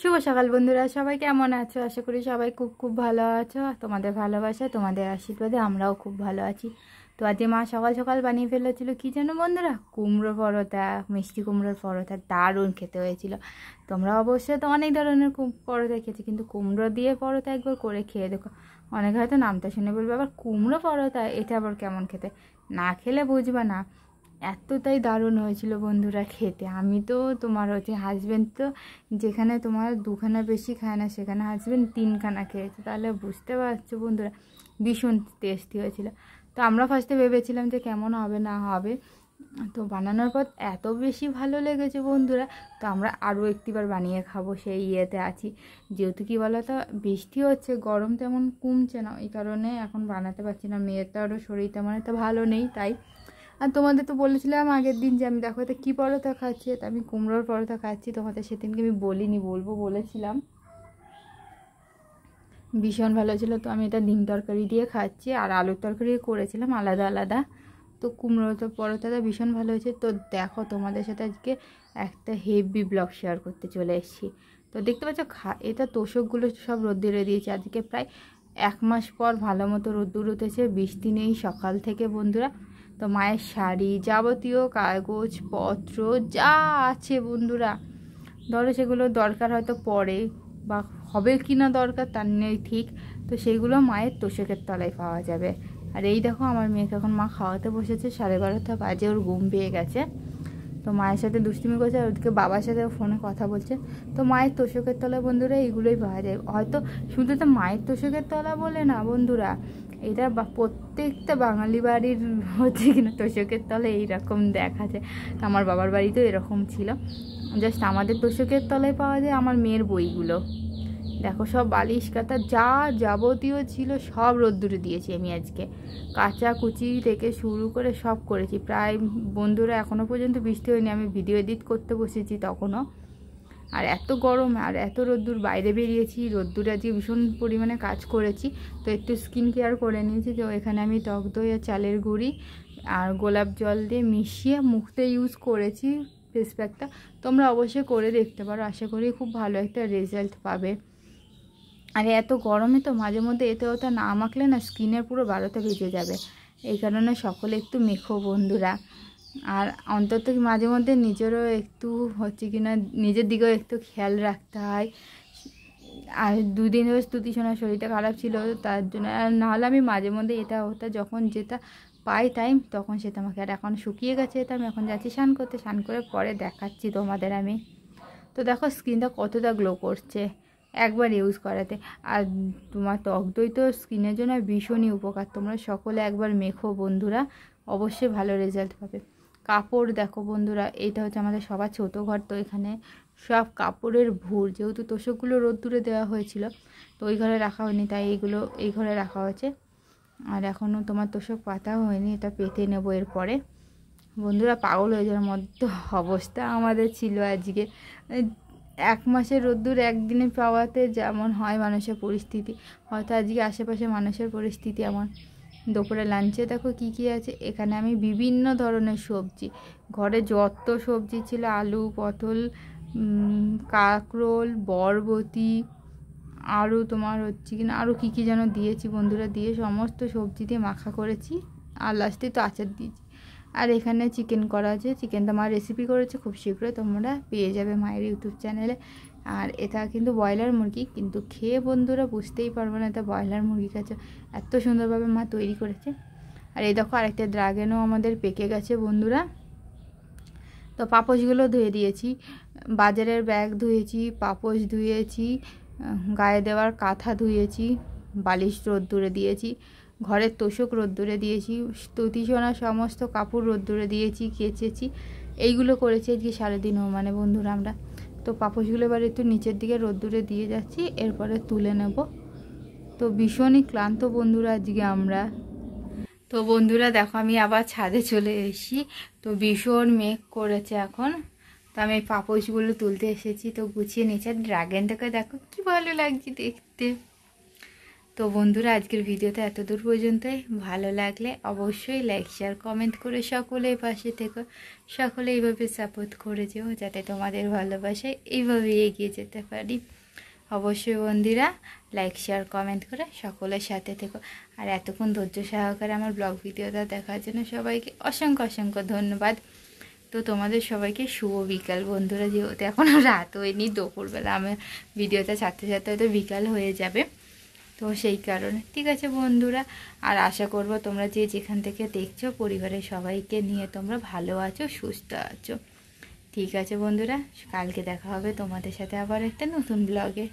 শুভ সকাল বন্ধুরা, সবাই কেমন আছো? আশা করি সবাই খুব খুব ভালো আছো। তোমাদের ভালোবাসা, তোমাদের আশীর্বাদে আমরাও খুব ভালো আছি। তো আজকে মা সকাল সকাল বানিয়ে ফেলেছিল কি যেন বন্ধুরা, কুমড়ো পরোটা, মিষ্টি কুমড়োর পরোটা। দারুণ খেতে হয়েছিল। তোমরা অবশ্যই তো অনেক ধরনের পরোটা খেয়েছো, কিন্তু কুমড়ো দিয়ে পরোটা একবার করে খেয়ে দেখো। অনেকে হয়তো নামটা শুনে বলবে আবার কুমড়ো পরোটা, এটা আবার কেমন খেতে, না খেলে বুঝবা না। এতটাই দারুণ হয়েছিল বন্ধুরা খেতে। আমি তো তোমার হাজব্যান্ড তো যেখানে তোমার দুখানা বেশি খায় না, সেখানে হাজব্যান্ড 3খানা খেয়েছে। তাহলে বুঝতে পারছো বন্ধুরা, ভীষণ টেস্টি হয়েছিল। তো আমরা ফার্স্টে ভেবেছিলাম যে কেমন হবে না হবে, তো বানানোর পর এত বেশি ভালো লেগেছে বন্ধুরা। তো আমরা আরও একটিবার বানিয়ে খাবো, সেই ইয়েতে আছি। যেহেতু কি বলো তো, বৃষ্টি হচ্ছে, গরম তেমন কমছে না, এই কারণে এখন বানাতে পারছি না। মেয়ের তো আরও শরীর তেমন একটা ভালো নেই, তাই। আর তোমাদের তো বলেছিলাম আগের দিন যে আমি দেখো এটা কী পরোটা খাচ্ছি, এটা আমি কুমড়োর পরোটা খাচ্ছি। তোমাদের সেদিনকে আমি বলিনি, বলেছিলাম। ভীষণ ভালো ছিল। তো আমি এটা ডিম তরকারি দিয়ে খাচ্ছি, আর আলুর তরকারি করেছিলাম আলাদা আলাদা। তো কুমড়ো তো পরোটাটা ভীষণ ভালো হয়েছে। তো দেখো, তোমাদের সাথে আজকে একটা হেভি ব্লগ শেয়ার করতে চলে এসেছি। তো দেখতে পাচ্ছ এটা তোষকগুলো সব রোদ্দুরে দিয়েছে। আজকে প্রায় 1 মাস পর ভালো মতো রোদ্দুর উঠেছে, বৃষ্টি নেই সকাল থেকে বন্ধুরা। তো মায়ের শাড়ি, যাবতীয় কাগজপত্র যা আছে বন্ধুরা, ধরো সেগুলো দরকার হয়তো পরে, বা হবে কি না দরকার তার নেই ঠিক। তো সেইগুলো মায়ের তোষকের তলায় পাওয়া যাবে। আর এই দেখো, আমার মেয়েকে এখন মা খাওয়াতে বসেছে, 12:30 বাজে, ওর ঘুম পেয়ে গেছে। তো মায়ের সাথে দুষ্টুমি করছে, আর ওদিকে বাবার সাথে ফোনে কথা বলছে। তো মায়ের তোষকের তলা বন্ধুরা এইগুলোই পাওয়া যায়। হয়তো শুধু তো মায়ের তোষকের তলা বলে না বন্ধুরা, এটা প্রত্যেকটা বাঙালি বাড়ির কিনা তোষকের তলে এইরকম দেখা যায়। তো আমার বাবার বাড়িতেও এরকম ছিল। জাস্ট আমাদের তোষকের তলায় পাওয়া যায় আমার মেয়ের বইগুলো। দেখো, সব বালিশ কাটা যা যাবতীয় ছিল সব রোদ্দুরে দিয়েছি আমি আজকে। কাঁচা কুচি থেকে শুরু করে সব করেছি। প্রায় বন্ধুরা এখনও পর্যন্ত বৃষ্টি হয়নি, আমি ভিডিও এডিট করতে বসেছি তখনও। আর এত গরম আর এত রোদ্দুর, বাইরে বেরিয়েছি, রোদ্দুরে আজকে ভীষণ পরিমাণে কাজ করেছি। তো একটু স্কিন কেয়ার করে নিয়েছি। তো এখানে আমি টক দই আর চালের গুঁড়ি আর গোলাপ জল দিয়ে মিশিয়ে মুখতে ইউজ করেছি ফেস প্যাকটা। তোমরা অবশ্যই করে দেখতে পারো, আশা করি খুব ভালো একটা রেজাল্ট পাবে। আর এত গরমে তো মাঝে মধ্যে এতে ওটা না মাখলে না স্কিনের পুরো 12টা বেজে যাবে। এই কারণে সকলে একটু মেখো বন্ধুরা। আর অন্তত মাঝে মধ্যে নিজেরও একটু কিনা নিজের দিকেও একটু খেয়াল রাখতে হয়। আর 2 দিন ধরে স্তুতি শোনার শরীরটা খারাপ ছিল, তার জন্য। আর নাহলে আমি মাঝে মধ্যে এটা ওটা যখন যেটা পাই টাইম তখন সেটা আমাকে। আর এখন শুকিয়ে গেছে এটা, আমি এখন যাচ্ছি স্নান করতে, স্নান করে পরে দেখাচ্ছি তোমাদের আমি। তো দেখো স্কিনটা কতটা গ্লো করছে একবার ইউজ করাতে। আর তোমার টক দই তো স্কিনের জন্য ভীষণই উপকার। তোমরা সকলে একবার মেখো বন্ধুরা, অবশ্যই ভালো রেজাল্ট পাবে। কাপড় দেখো বন্ধুরা, এইটা হচ্ছে আমাদের সবার ছোটো ঘর। তো এখানে সব কাপড়ের ভুর, যেহেতু তোষকগুলো রোদ্দুরে দেওয়া হয়েছিল, তো ওই ঘরে রাখা হয়নি, তাই এইগুলো এই ঘরে রাখা হয়েছে। আর এখনও তোমার তোষক পাতাও হয়নি, এটা পেতে নেবো এরপরে। বন্ধুরা পাগল হয়ে যাওয়ার মতো অবস্থা আমাদের ছিল আজকে। 1 মাসের রোদ্দুর একদিনে পাওয়াতে যেমন হয় মানুষের পরিস্থিতি, হয়তো আজকে আশেপাশে মানুষের পরিস্থিতি এমন। দুপুরে লাঞ্চে দেখো কি কি আছে। এখানে আমি বিভিন্ন ধরনের সবজি, ঘরে যত সবজি ছিল, আলু, পটল, কাঁকরোল, বরবটি, আরও তোমার কিনা আরও কী কী যেন দিয়েছি বন্ধুরা, দিয়ে সমস্ত সবজি দিয়ে মাখা করেছি। আর লাস্টে তো আচার দিয়েছি। আর এখানে চিকেন করা আছে, চিকেনটা মা রেসিপি করেছে, খুব শীঘ্রই তোমরা পেয়ে যাবে মায়ের ইউটিউব চ্যানেলে। আর এটা কিন্তু ব্রয়লার মুরগি, কিন্তু খেয়ে বন্ধুরা বুঝতেই পারবো না এটা ব্রয়লার মুরগি খাচ্ছে, এত সুন্দরভাবে মা তৈরি করেছে। আর এই দেখো আরেকটা ড্রাগনও আমাদের পেকে গেছে বন্ধুরা। তো পাপোশগুলো ধুয়ে দিয়েছি, বাজারের ব্যাগ ধুয়েছি, পাপোশ ধুয়েছি, গায়ে দেওয়ার কাঁথা ধুয়েছি, বালিশ রোদ্দুরে দিয়েছি, ঘরের তোষক রোদ্দুরে দিয়েছি, স্তুতি শোনার সমস্ত কাপড় রোদ্দুরে দিয়েছি, কেচেছি। এইগুলো করেছি আজকে সারাদিনও মানে বন্ধুরা আমরা। তো পাপোশগুলো এবার একটু নিচের দিকে রোদ্দুরে দিয়ে যাচ্ছি, এরপরে তুলে নেব। তো ভীষণই ক্লান্ত বন্ধুরা আজকে আমরা। তো বন্ধুরা দেখো, আমি আবার ছাদে চলে এসেছি। তো ভীষণ মেঘ করেছে এখন। তো আমি পাপোশগুলো তুলতে এসেছি, তো গুছিয়ে নিয়েছি। আর ড্রাগনটাকে দেখো কি ভালো লাগছে দেখতে। তো বন্ধুরা আজকের ভিডিওতে এত দূর পর্যন্তই। ভালো লাগলে অবশ্যই লাইক শেয়ার কমেন্ট করে সকলের পাশে থেকো, সকলে এইভাবে সাপোর্ট করে যেও যাতে তোমাদের ভালোবাসায় এইভাবে এগিয়ে যেতে পারি। অবশ্যই বন্ধুরা লাইক শেয়ার কমেন্ট করে সকলের সাথে থেকো। আর এতক্ষণ ধৈর্য সহকারে আমার ব্লগ ভিডিওটা দেখার জন্য সবাইকে অসংখ্য অসংখ্য ধন্যবাদ। তো তোমাদের সবাইকে শুভ বিকাল বন্ধুরা, যেহেতু এখনও রাত হয়নি, দুপুরবেলা আমার ভিডিওটা ছাড়তে ছাড়তে হয়তো বিকাল হয়ে যাবে, তো সেই কারণে ঠিক আছে বন্ধুরা। আর আশা করব তোমরা যে যেখান থেকে দেখছো পরিবারের সবাইকে নিয়ে তোমরা ভালো আছো, সুস্থ আছো। ঠিক আছে বন্ধুরা, কালকে দেখা হবে তোমাদের সাথে আবার একটা নতুন ব্লগে।